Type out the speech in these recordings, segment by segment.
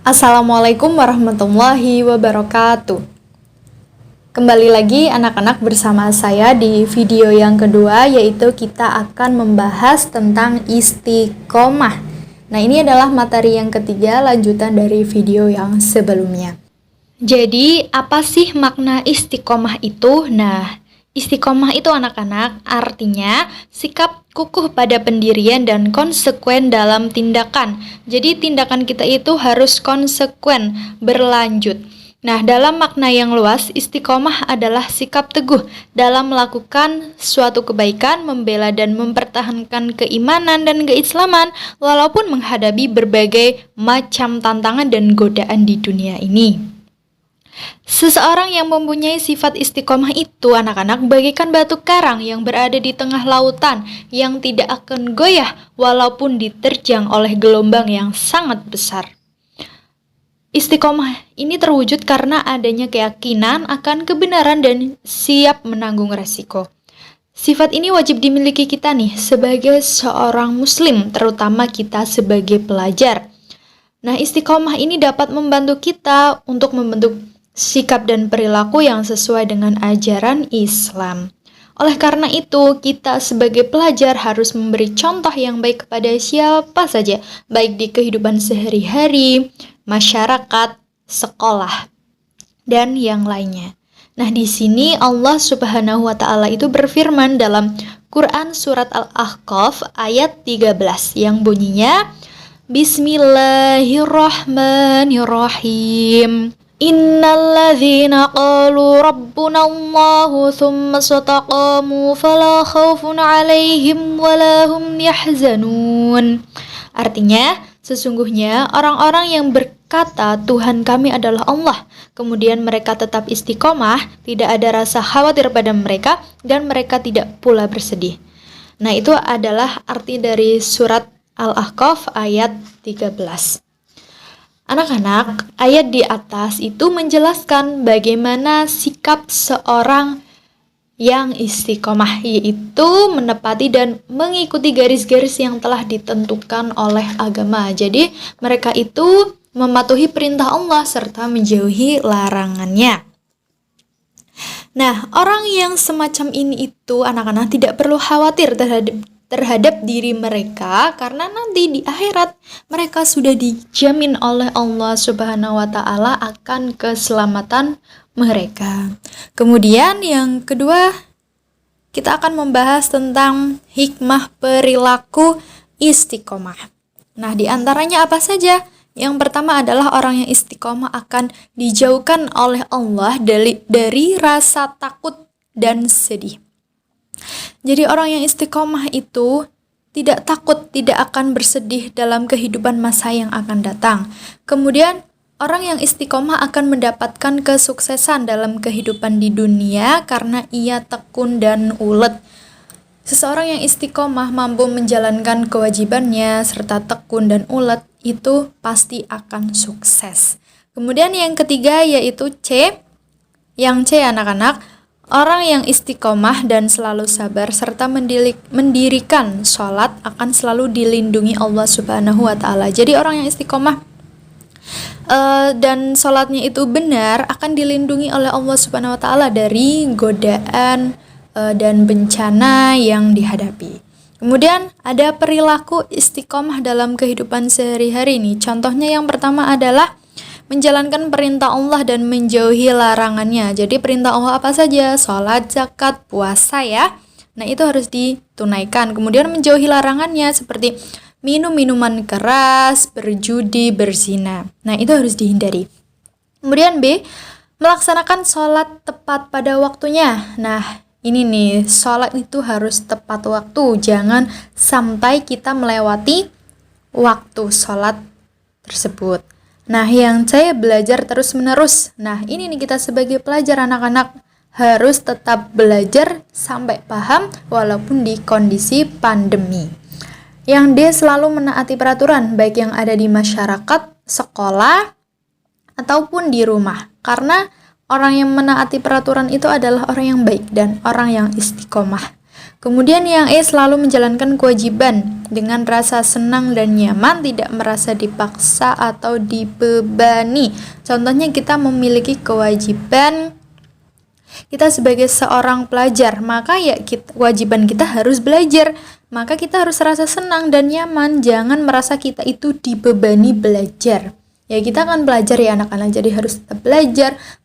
Assalamualaikum warahmatullahi wabarakatuh. Kembali lagi anak-anak bersama saya di video yang kedua, yaitu kita akan membahas tentang istiqomah. Nah, ini adalah materi yang ketiga lanjutan dari video yang sebelumnya. Jadi, apa sih makna istiqomah itu? Nah, istiqomah itu anak-anak artinya sikap kukuh pada pendirian dan konsekuen dalam tindakan. Jadi tindakan kita itu harus konsekuen, berlanjut. Nah, dalam makna yang luas, istiqomah adalah sikap teguh dalam melakukan suatu kebaikan, membela dan mempertahankan keimanan dan keislaman walaupun menghadapi berbagai macam tantangan dan godaan di dunia ini. Seseorang yang mempunyai sifat istiqomah itu anak-anak bagaikan batu karang yang berada di tengah lautan yang tidak akan goyah walaupun diterjang oleh gelombang yang sangat besar. Istiqomah ini terwujud karena adanya keyakinan akan kebenaran dan siap menanggung resiko. Sifat ini wajib dimiliki kita nih sebagai seorang muslim, terutama kita sebagai pelajar. Nah, istiqomah ini dapat membantu kita untuk membentuk sikap dan perilaku yang sesuai dengan ajaran Islam. Oleh karena itu, kita sebagai pelajar harus memberi contoh yang baik kepada siapa saja, baik di kehidupan sehari-hari, masyarakat, sekolah, dan yang lainnya. Nah, di sini Allah Subhanahu wa taala itu berfirman dalam Quran surat Al-Ahqaf ayat 13 yang bunyinya Bismillahirrahmanirrahim. Innalladzina qalu rabbunallahu thumma istaqamu fala khaufun 'alaihim wala hum yahzanun. Artinya, sesungguhnya orang-orang yang berkata Tuhan kami adalah Allah, kemudian mereka tetap istiqomah, tidak ada rasa khawatir pada mereka dan mereka tidak pula bersedih. Nah, itu adalah arti dari surat Al-Ahqaf ayat 13. Anak-anak, ayat di atas itu menjelaskan bagaimana sikap seorang yang istiqomah, yaitu menepati dan mengikuti garis-garis yang telah ditentukan oleh agama. Jadi, mereka itu mematuhi perintah Allah serta menjauhi larangannya. Nah, orang yang semacam ini itu anak-anak tidak perlu khawatir terhadap diri mereka karena nanti di akhirat mereka sudah dijamin oleh Allah Subhanahu wa taala akan keselamatan mereka. Kemudian yang kedua, kita akan membahas tentang hikmah perilaku istiqomah. Nah, di antaranya apa saja? Yang pertama adalah orang yang istiqomah akan dijauhkan oleh Allah dari rasa takut dan sedih. Jadi orang yang istiqomah itu tidak takut, tidak akan bersedih dalam kehidupan masa yang akan datang. Kemudian orang yang istiqomah akan mendapatkan kesuksesan dalam kehidupan di dunia karena ia tekun dan ulet. Seseorang yang istiqomah mampu menjalankan kewajibannya serta tekun dan ulet itu pasti akan sukses. Kemudian yang ketiga yaitu C. Yang C anak-anak, orang yang istiqomah dan selalu sabar serta mendirikan sholat akan selalu dilindungi Allah Subhanahu wa taala. Jadi orang yang istiqomah dan sholatnya itu benar akan dilindungi oleh Allah Subhanahu wa taala dari godaan dan bencana yang dihadapi. Kemudian ada perilaku istiqomah dalam kehidupan sehari-hari nih. Contohnya yang pertama adalah menjalankan perintah Allah dan menjauhi larangannya. Jadi perintah Allah apa saja? Sholat, zakat, puasa ya. Nah, itu harus ditunaikan. Kemudian menjauhi larangannya seperti minum minuman keras, berjudi, berzina. Nah, itu harus dihindari. Kemudian B, melaksanakan sholat tepat pada waktunya. Nah, ini nih, sholat itu harus tepat waktu. Jangan sampai kita melewati waktu sholat tersebut. Nah, yang saya belajar terus-menerus. Nah, ini nih kita sebagai pelajar anak-anak harus tetap belajar sampai paham walaupun di kondisi pandemi. Yang D, selalu menaati peraturan baik yang ada di masyarakat, sekolah, ataupun di rumah. Karena orang yang menaati peraturan itu adalah orang yang baik dan orang yang istiqomah. Kemudian yang E, selalu menjalankan kewajiban dengan rasa senang dan nyaman, tidak merasa dipaksa atau dibebani. Contohnya kita memiliki kewajiban, kita sebagai seorang pelajar, maka ya kewajiban kita harus belajar. Maka kita harus rasa senang dan nyaman, jangan merasa kita itu dibebani belajar. Ya kita akan belajar ya anak-anak, jadi harus tetap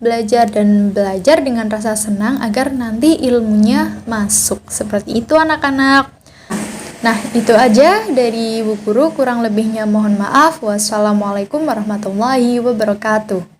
belajar dan belajar dengan rasa senang agar nanti ilmunya masuk. Seperti itu anak-anak. Nah, itu aja dari Bu Guru, kurang lebihnya mohon maaf. Wassalamualaikum warahmatullahi wabarakatuh.